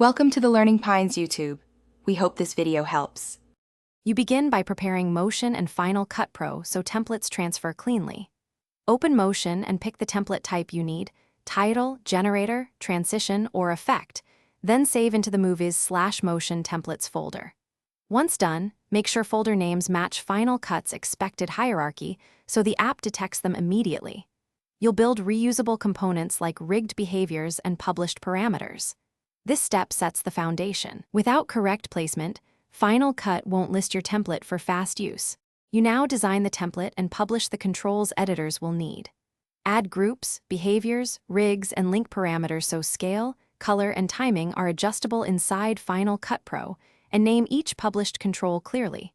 Welcome to the Learning Pines YouTube. We hope this video helps. You begin by preparing Motion and Final Cut Pro so templates transfer cleanly. Open Motion and pick the template type you need: title, generator, transition, or effect, then save into the movies/motion templates folder. Once done, make sure folder names match Final Cut's expected hierarchy so the app detects them immediately. You'll build reusable components like rigged behaviors and published parameters. This step sets the foundation. Without correct placement, Final Cut won't list your template for fast use. You now design the template and publish the controls editors will need. Add groups, behaviors, rigs, and link parameters so scale, color, and timing are adjustable inside Final Cut Pro, and name each published control clearly.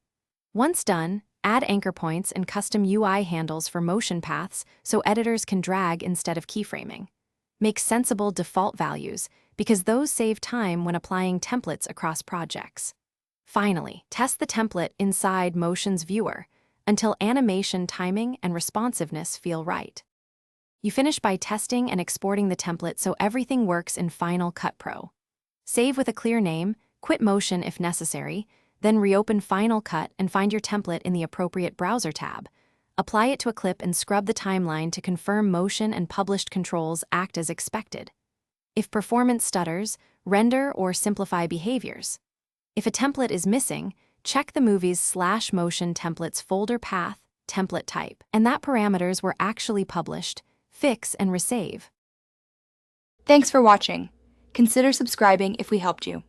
Once done, add anchor points and custom UI handles for motion paths so editors can drag instead of keyframing. Make sensible default values, because those save time when applying templates across projects. Finally, test the template inside Motion's viewer until animation timing and responsiveness feel right. You finish by testing and exporting the template so everything works in Final Cut Pro. Save with a clear name, quit Motion if necessary, then reopen Final Cut and find your template in the appropriate browser tab. Apply it to a clip and scrub the timeline to confirm motion and published controls act as expected. If performance stutters, render or simplify behaviors. If a template is missing, check the movies/motion templates folder path, template type, and that parameters were actually published. Fix and resave. Thanks for watching. Consider subscribing if we helped you.